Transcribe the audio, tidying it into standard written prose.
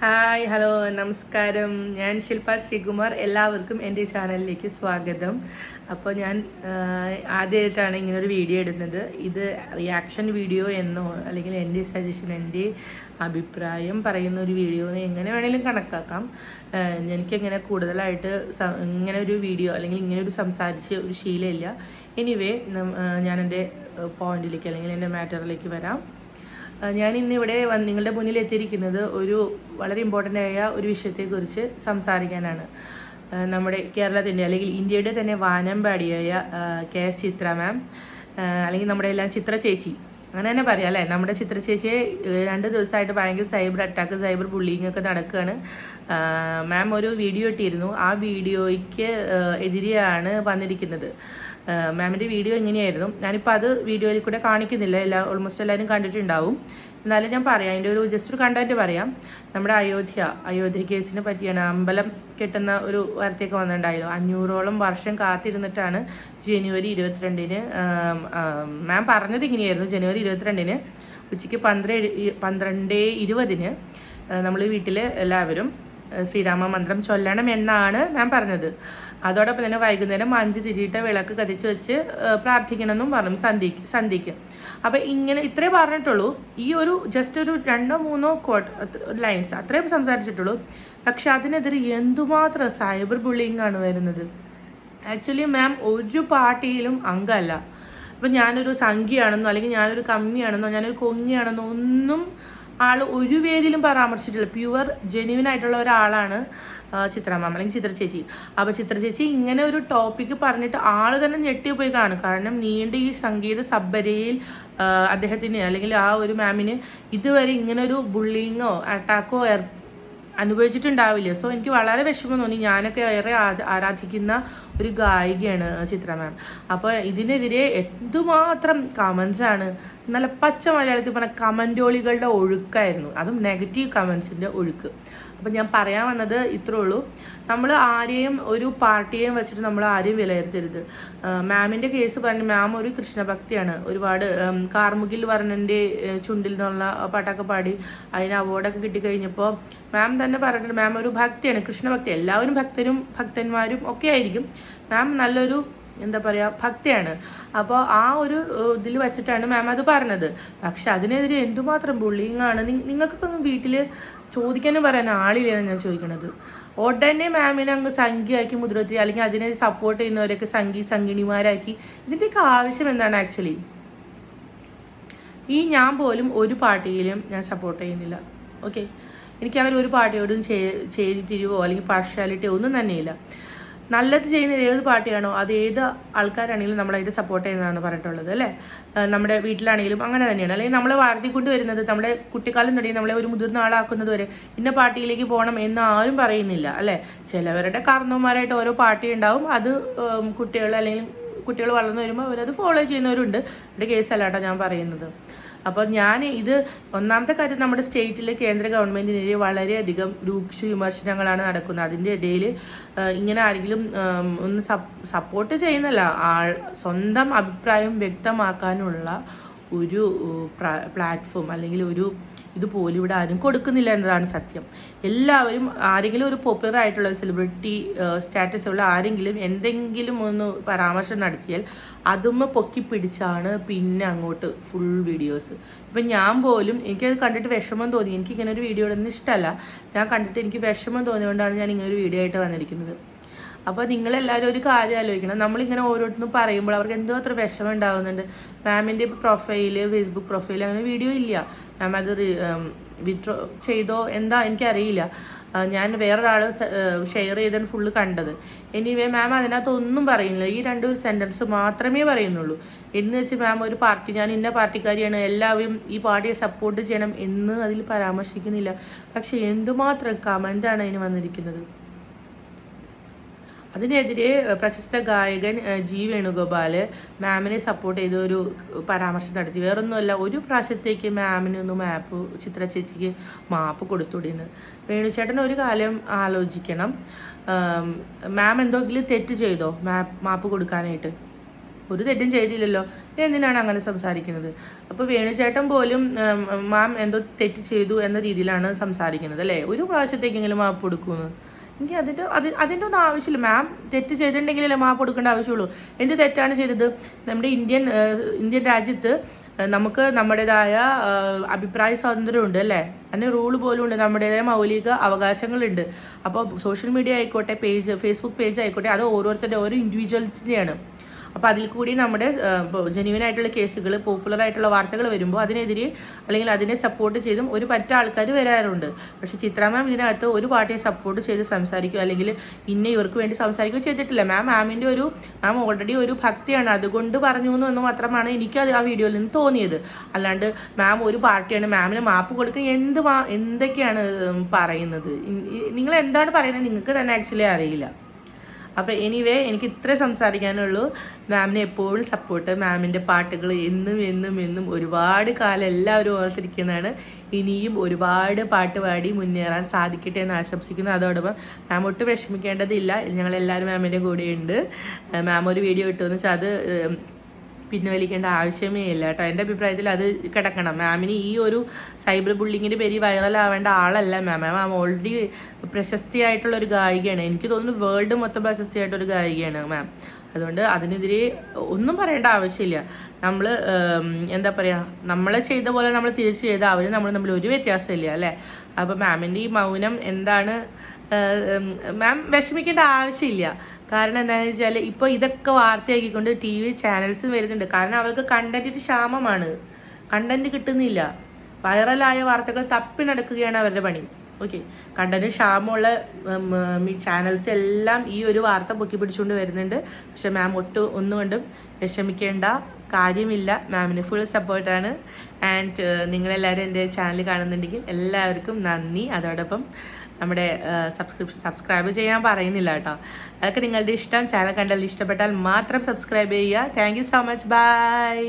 Hi hello നമസ്കാരം. ഞാൻ ശില്പ ശ്രീകുമാർ. എല്ലാവർക്കും എൻ്റെ ചാനലിലേക്ക് സ്വാഗതം. അപ്പോൾ ഞാൻ ആദ്യമായിട്ടാണ് ഇങ്ങനൊരു വീഡിയോ ഇടുന്നത്. ഇത് റിയാക്ഷൻ വീഡിയോ എന്നോ അല്ലെങ്കിൽ എൻ്റെ സജഷൻ, എൻ്റെ അഭിപ്രായം പറയുന്ന ഒരു വീഡിയോ എങ്ങനെ വേണമെങ്കിലും കണക്കാക്കാം. എനിക്കങ്ങനെ കൂടുതലായിട്ട് ഇങ്ങനെ ഒരു വീഡിയോ അല്ലെങ്കിൽ ഇങ്ങനെ ഒരു സംസാരിച്ച് ഒരു ശീലമില്ല. എനിവേ ഞാൻ എൻ്റെ പോയിന്റിലേക്ക് അല്ലെങ്കിൽ എൻ്റെ മാറ്ററിലേക്ക് വരാം. ഞാൻ ഇന്നിവിടെ നിങ്ങളുടെ മുന്നിൽ എത്തിയിരിക്കുന്നത് ഒരു വളരെ ഇമ്പോർട്ടൻ്റ് ആയ ഒരു വിഷയത്തെക്കുറിച്ച് സംസാരിക്കാനാണ്. നമ്മുടെ കേരളത്തിൻ്റെ അല്ലെങ്കിൽ ഇന്ത്യയുടെ തന്നെ വാനമ്പാടിയായ KS ചിത്ര മാം, അല്ലെങ്കിൽ നമ്മുടെ എല്ലാം ചിത്ര ചേച്ചി, അങ്ങനെ തന്നെ പറയാം അല്ലേ. നമ്മുടെ ചിത്ര ചേച്ചിയെ 2 ദിവസമായിട്ട് ഭയങ്കര സൈബർ അറ്റാക്ക്, സൈബർ ബുള്ളിങ് ഒക്കെ നടക്കുകയാണ്. മാം ഒരു വീഡിയോ ഇട്ടിരുന്നു. ആ വീഡിയോയ്ക്ക് എതിരെയാണ് വന്നിരിക്കുന്നത്. മാമിൻ്റെ വീഡിയോ ഇങ്ങനെയായിരുന്നു. ഞാനിപ്പോൾ അത് വീഡിയോയിൽ കൂടെ കാണിക്കുന്നില്ല, ഓൾമോസ്റ്റ് എല്ലാവരും കണ്ടിട്ടുണ്ടാവും. എന്നാലും ഞാൻ പറയാം, അതിൻ്റെ ഒരു ജസ്റ്റ് ഒരു കണ്ടന്റ് പറയാം. നമ്മുടെ അയോധ്യ കേസിനെ പറ്റിയാണ്. അമ്പലം കെട്ടുന്ന ഒരു വാർത്തയൊക്കെ വന്നിട്ടുണ്ടായല്ലോ. 500ഓളം വർഷം കാത്തിരുന്നിട്ടാണ് ജനുവരി 22-ന് മാം പറഞ്ഞത് ഇങ്ങനെയായിരുന്നു. ജനുവരി 22-ന് ഉച്ചയ്ക്ക് 12:20 നമ്മൾ വീട്ടിൽ എല്ലാവരും ശ്രീരാമ മന്ത്രം ചൊല്ലണം എന്നാണ് മാം പറഞ്ഞത്. അതോടൊപ്പം തന്നെ വൈകുന്നേരം 5 തിരിയിട്ട വിളക്ക് കത്തിച്ച് വെച്ച് പ്രാർത്ഥിക്കണമെന്നും പറഞ്ഞു സന്ധ്യയ്ക്ക്. അപ്പം ഇങ്ങനെ ഇത്രേ പറഞ്ഞിട്ടുള്ളൂ. ഈ ഒരു ജസ്റ്റ് ഒരു 2-3 ലൈൻസ് അത്രയും സംസാരിച്ചിട്ടുള്ളൂ. പക്ഷെ അതിനെതിരെ എന്തുമാത്രം സൈബർ ബുള്ളിങ് ആണ് വരുന്നത്. ആക്ച്വലി മാം ഒരു പാർട്ടിയിലും അംഗമല്ല. ഇപ്പം ഞാനൊരു സംഖ്യയാണെന്നോ അല്ലെങ്കിൽ ഞാനൊരു കമ്മിയാണെന്നോ ഞാനൊരു കൊങ്ങിയാണെന്നോ ഒന്നും ആൾ ഒരു വേദിയിലും പരാമർശിച്ചിട്ടില്ല. പ്യുവർ ജെന്യുവൻ ആയിട്ടുള്ള ഒരാളാണ് ചിത്ര മാം അല്ലെങ്കിൽ ചിത്ര ചേച്ചി. അപ്പോൾ ചിത്ര ചേച്ചി ഇങ്ങനെ ഒരു ടോപ്പിക്ക് പറഞ്ഞിട്ട് ആൾ തന്നെ ഞെട്ടിപ്പോയി കാണും. കാരണം നീണ്ട ഈ സംഗീത സബ്ബരയിൽ അദ്ദേഹത്തിന് അല്ലെങ്കിൽ ആ ഒരു മാമിന് ഇതുവരെ ഇങ്ങനെ ഒരു ബുള്ളിങ്ങോ അറ്റാക്കോ അനുഭവിച്ചിട്ടുണ്ടാവില്ല. സോ എനിക്ക് വളരെ വിഷമം തോന്നി. ഞാനൊക്കെ ഏറെ ആരാധിക്കുന്ന ഒരു ഗായികയാണ് ചിത്ര മാം. അപ്പോൾ ഇതിനെതിരെ എന്തുമാത്രം കമൻസാണ്. നല്ല പച്ച മലയാളത്തിൽ പറഞ്ഞ കമൻറ്റോളികളുടെ ഒഴുക്കായിരുന്നു. അതും നെഗറ്റീവ് കമൻസിൻ്റെ ഒഴുക്ക്. അപ്പം ഞാൻ പറയാൻ വന്നത് ഇത്രേ ഉള്ളൂ. നമ്മൾ ആരെയും ഒരു പാർട്ടിയെയും വെച്ചിട്ട് നമ്മൾ ആരെയും വിലയിരുത്തരുത്. മാമിൻ്റെ കേസ് പറഞ്ഞ് മാം ഒരു കൃഷ്ണഭക്തിയാണ്. ഒരുപാട് കാർമുകിൽ വർണ്ണൻ്റെ ചുണ്ടിൽ നിന്നുള്ള പാട്ടൊക്കെ പാടി അതിന് അവാർഡൊക്കെ കിട്ടിക്കഴിഞ്ഞപ്പോൾ മാം തന്നെ പറഞ്ഞിട്ട് മാം ഒരു ഭക്തിയാണ്, കൃഷ്ണഭക്തി. എല്ലാവരും ഭക്തന്മാരും ഒക്കെ ആയിരിക്കും. മാം നല്ലൊരു എന്താ പറയുക ഭക്തിയാണ്. അപ്പോൾ ആ ഒരു ഇതിൽ വെച്ചിട്ടാണ് മാം അത് പറഞ്ഞത്. പക്ഷെ അതിനെതിരെ എന്തുമാത്രം ബുള്ളിങ് ആണ്. നിങ്ങൾക്കൊക്കെ ഒന്ന് വീട്ടിൽ ചോദിക്കാനും പറയാൻ ആളില്ലെന്ന് ഞാൻ ചോദിക്കണത്. ഉടനെ മാമിനെ അങ്ങ് സംഖ്യയാക്കി മുദ്രത്തി അല്ലെങ്കിൽ അതിനെ സപ്പോർട്ട് ചെയ്യുന്നവരൊക്കെ സംഗിണിമാരാക്കി. ഇതിൻ്റെയൊക്കെ ആവശ്യം എന്താണ് ആക്ച്വലി? ഞാൻ പോലും ഒരു പാർട്ടിയിലും ഞാൻ സപ്പോർട്ട് ചെയ്യുന്നില്ല. ഓക്കെ, എനിക്ക് അവർ ഒരു പാർട്ടിയോടും ചേരിതിരിവോ അല്ലെങ്കിൽ പാർഷ്യാലിറ്റിയോ ഒന്നും തന്നെയില്ല. നല്ലത് ചെയ്യുന്ന ഏത് പാർട്ടിയാണോ അത് ഏത് ആൾക്കാരാണെങ്കിലും നമ്മളതിൻ്റെ സപ്പോർട്ട് ചെയ്യുന്നതാണ് പറഞ്ഞിട്ടുള്ളത് അല്ലേ. നമ്മുടെ വീട്ടിലാണെങ്കിലും അങ്ങനെ തന്നെയാണ്. അല്ലെങ്കിൽ നമ്മളെ വളർത്തിക്കൊണ്ട് വരുന്നത് നമ്മുടെ കുട്ടിക്കാലം തുടങ്ങി നമ്മളെ ഒരു മുതിർന്ന ആളാക്കുന്നത് വരെ ഇന്ന പാർട്ടിയിലേക്ക് പോകണം എന്ന് ആരും പറയുന്നില്ല അല്ലേ. ചിലവരുടെ കാരണവന്മാരായിട്ട് ഓരോ പാർട്ടി ഉണ്ടാവും. അത് കുട്ടികൾ വളർന്നു വരുമ്പോൾ അവരത് ഫോളോ ചെയ്യുന്നവരുണ്ട്. എൻ്റെ കേസല്ല കേട്ടോ ഞാൻ പറയുന്നത്. അപ്പോൾ ഇത് ഒന്നാമത്തെ കാര്യം, നമ്മുടെ സ്റ്റേറ്റിൽ കേന്ദ്ര ഗവൺമെൻറ്റിനെതിരെ വളരെയധികം രൂക്ഷ വിമർശനങ്ങളാണ് നടക്കുന്നത്. അതിൻ്റെ ഇടയിൽ ഇങ്ങനെ ആരെങ്കിലും ഒന്ന് സപ്പോർട്ട് ചെയ്യുന്നല്ല, സ്വന്തം അഭിപ്രായം വ്യക്തമാക്കാനുള്ള ഒരു പ്ലാറ്റ്ഫോം അല്ലെങ്കിൽ ഇതുപോലും ഇവിടെ ആരും കൊടുക്കുന്നില്ല എന്നതാണ് സത്യം. എല്ലാവരും ആരെങ്കിലും ഒരു പോപ്പുലർ ആയിട്ടുള്ള സെലിബ്രിറ്റി സ്റ്റാറ്റസ് ഉള്ള ആരെങ്കിലും എന്തെങ്കിലും ഒന്ന് പരാമർശം നടത്തിയാൽ അതും പൊക്കി പിടിച്ചാണ് പിന്നെ അങ്ങോട്ട് ഫുൾ വീഡിയോസ്. ഇപ്പം ഞാൻ പോലും എനിക്കത് കണ്ടിട്ട് വിഷമം തോന്നി. എനിക്കിങ്ങനെ ഒരു വീഡിയോ ഇടുന്നത് ഇഷ്ടമല്ല. ഞാൻ കണ്ടിട്ട് എനിക്ക് വിഷമം തോന്നിയതുകൊണ്ടാണ് ഞാൻ ഇങ്ങനെ ഒരു വീഡിയോ ആയിട്ട് വന്നിരിക്കുന്നത്. അപ്പോൾ നിങ്ങളെല്ലാവരും ഒരു കാര്യം ആലോചിക്കണം. നമ്മളിങ്ങനെ ഓരോരുത്തരും പറയുമ്പോൾ അവർക്ക് എന്തോ അത്ര വിഷമം ഉണ്ടാകുന്നുണ്ട്. മാമിൻ്റെ പ്രൊഫൈല്, ഫേസ്ബുക്ക് പ്രൊഫൈൽ അങ്ങനെ വീഡിയോ ഇല്ല. മാം അത് വിഡ്രോ ചെയ്തോ എന്താ എനിക്കറിയില്ല. ഞാൻ വേറൊരാൾ ഷെയർ ചെയ്താണ് ഫുള്ള് കണ്ടത്. എനിവേ മാം അതിനകത്ത് ഒന്നും പറയുന്നില്ല. ഈ 2 സെൻറ്റൻസ് മാത്രമേ പറയുന്നുള്ളൂ. എന്ന് വെച്ച് മാം ഒരു പാർട്ടി, ഞാൻ ഇന്ന പാർട്ടിക്കാരിയാണ്, എല്ലാവരും ഈ പാർട്ടിയെ സപ്പോർട്ട് ചെയ്യണം എന്ന് അതിൽ പരാമർശിക്കുന്നില്ല. പക്ഷേ എന്തുമാത്രം കമൻ്റാണ് അതിന് വന്നിരിക്കുന്നത്. അതിനെതിരെ പ്രശസ്ത ഗായകൻ G വേണുഗോപാൽ മാമിനെ സപ്പോർട്ട് ചെയ്ത് ഒരു പരാമർശം നടത്തി. വേറൊന്നുമല്ല, ഒരു പ്രാവശ്യത്തേക്ക് മാമിനൊന്ന് ചിത്ര ചേച്ചിക്ക് മാപ്പ് കൊടുത്തുവിടുന്നു. വേണുചേട്ടൻ ഒരു കാര്യം ആലോചിക്കണം. മാം എന്തെങ്കിലും തെറ്റ് ചെയ്തോ മാപ്പ് കൊടുക്കാനായിട്ട്? ഒരു തെറ്റും ചെയ്തില്ലല്ലോ. എന്തിനാണ് അങ്ങനെ സംസാരിക്കുന്നത്? അപ്പോൾ വേണുചേട്ടൻ പോലും മാം എന്തോ തെറ്റ് ചെയ്തു എന്ന രീതിയിലാണ് സംസാരിക്കുന്നത് അല്ലേ. ഒരു പ്രാവശ്യത്തേക്കെങ്കിലും മാപ്പ് കൊടുക്കുമെന്ന് എനിക്ക് അതിൻ്റെ ഒന്നും ആവശ്യമില്ല. മാം തെറ്റ് ചെയ്തിട്ടുണ്ടെങ്കിലല്ലേ മാപ്പ് കൊടുക്കേണ്ട ആവശ്യമുള്ളൂ. എന്ത് തെറ്റാണ് ചെയ്തത്? നമ്മുടെ ഇന്ത്യൻ രാജ്യത്ത് നമുക്ക് നമ്മുടേതായ അഭിപ്രായ സ്വാതന്ത്ര്യമുണ്ട് അല്ലേ. അതിന് റൂൾ പോലും ഉണ്ട്, നമ്മുടേതായ മൗലിക അവകാശങ്ങളുണ്ട്. അപ്പോൾ സോഷ്യൽ മീഡിയ ആയിക്കോട്ടെ, ഫേസ്ബുക്ക് പേജ് ആയിക്കോട്ടെ, അത് ഓരോ ഇൻഡിവിജ്വൽസിൻ്റെയാണ്. അപ്പോൾ അതിൽ കൂടി നമ്മുടെ ജെന്യുവൻ ആയിട്ടുള്ള കേസുകൾ, പോപ്പുലർ ആയിട്ടുള്ള വാർത്തകൾ വരുമ്പോൾ അതിനെതിരെ അല്ലെങ്കിൽ അതിനെ സപ്പോർട്ട് ചെയ്തും ഒരു ആൾക്കാർ വരാറുണ്ട്. പക്ഷേ ചിത്ര മാം ഇതിനകത്ത് ഒരു പാർട്ടിയെ സപ്പോർട്ട് ചെയ്ത് സംസാരിക്കുക അല്ലെങ്കിൽ ഇവർക്ക് വേണ്ടി സംസാരിക്കുകയോ ചെയ്തിട്ടില്ല. മാം ഓൾറെഡി ഒരു ഭക്തിയാണ്, അതുകൊണ്ട് പറഞ്ഞു എന്ന് മാത്രമാണ് എനിക്ക് ആ വീഡിയോയിൽ നിന്ന് തോന്നിയത്. അല്ലാണ്ട് മാം ഒരു പാർട്ടിയാണ്, മാമിന് മാപ്പ് കൊടുക്കുക എന്തൊക്കെയാണ് പറയുന്നത്? നിങ്ങൾ എന്താണ് പറയുന്നത് നിങ്ങൾക്ക് തന്നെ ആക്ച്വലി അറിയില്ല. അപ്പോൾ എനിക്ക് ഇത്രേ സംസാരിക്കാനുള്ളൂ. മാമിനെ എപ്പോഴും സപ്പോർട്ട്, മാമിൻ്റെ പാട്ടുകൾ എന്നും ഒരുപാട് കാലം എല്ലാവരും ഓർത്തിരിക്കുന്നതാണ്. ഇനിയും ഒരുപാട് പാട്ട് പാടി മുന്നേറാൻ സാധിക്കട്ടെ എന്ന് ആശംസിക്കുന്നു. അതോടൊപ്പം മാം ഒട്ടും വിഷമിക്കേണ്ടതില്ല, ഞങ്ങളെല്ലാവരും മാമിൻ്റെ കൂടെയുണ്ട്. മാം ഒരു വീഡിയോ ഇട്ടുവെന്ന് വെച്ചാൽ അത് പിൻവലിക്കേണ്ട ആവശ്യമേ ഇല്ല കേട്ടോ. എൻ്റെ അഭിപ്രായത്തിൽ അത് കിടക്കണം. മാമിന് ഈ ഒരു സൈബർ ബുള്ളിങ്ങിൻ്റെ പേര് വൈറലാവേണ്ട ആളല്ല മാം ഓൾറെഡി പ്രശസ്തിയായിട്ടുള്ളൊരു ഗായികയാണ്. എനിക്ക് തോന്നുന്നു വേൾഡ് മൊത്തം പ്രശസ്തിയായിട്ടൊരു ഗായികയാണ് മാം. അതുകൊണ്ട് അതിനെതിരെ ഒന്നും പറയേണ്ട ആവശ്യമില്ല. നമ്മൾ എന്താ പറയുക, നമ്മളെ ചെയ്ത പോലെ നമ്മൾ തിരിച്ചു ചെയ്താൽ അവർ തമ്മിൽ ഒരു വ്യത്യാസമില്ല അല്ലേ. അപ്പോൾ മാമിൻ്റെ ഈ മൗനം എന്താണ്? മാം വിഷമിക്കേണ്ട ആവശ്യമില്ല. കാരണം എന്താണെന്ന് വെച്ചാൽ ഇപ്പോൾ ഇതൊക്കെ വാർത്തയാക്കിക്കൊണ്ട് TV ചാനൽസ് വരുന്നുണ്ട്. കാരണം അവർക്ക് കണ്ടൻറ്റിന് ക്ഷാമമാണ്, കണ്ടൻറ്റ് കിട്ടുന്നില്ല. വൈറലായ വാർത്തകൾ തപ്പി നടക്കുകയാണ് അവരുടെ പണി. ഓക്കെ, കണ്ടൻറ്റ് ക്ഷാമമുള്ള ചാനൽസ് എല്ലാം ഈ ഒരു വാർത്ത പൊക്കി പിടിച്ചുകൊണ്ട് വരുന്നുണ്ട്. പക്ഷെ മാം ഒന്നുകൊണ്ടും വിഷമിക്കേണ്ട കാര്യമില്ല. മാമിന് ഫുൾ സപ്പോർട്ടാണ്. ആൻഡ് നിങ്ങളെല്ലാവരും എൻ്റെ ചാനൽ കാണുന്നുണ്ടെങ്കിൽ എല്ലാവർക്കും നന്ദി. അതോടൊപ്പം നമ്മുടെ സബ്സ്ക്രൈബ് ചെയ്യാൻ പറയുന്നില്ല കേട്ടോ. അതൊക്കെ നിങ്ങളുടെ ഇഷ്ടം. ചാനൽ കണ്ടാൽ ഇഷ്ടപ്പെട്ടാൽ മാത്രം സബ്സ്ക്രൈബ് ചെയ്യുക. Thank you so much. By.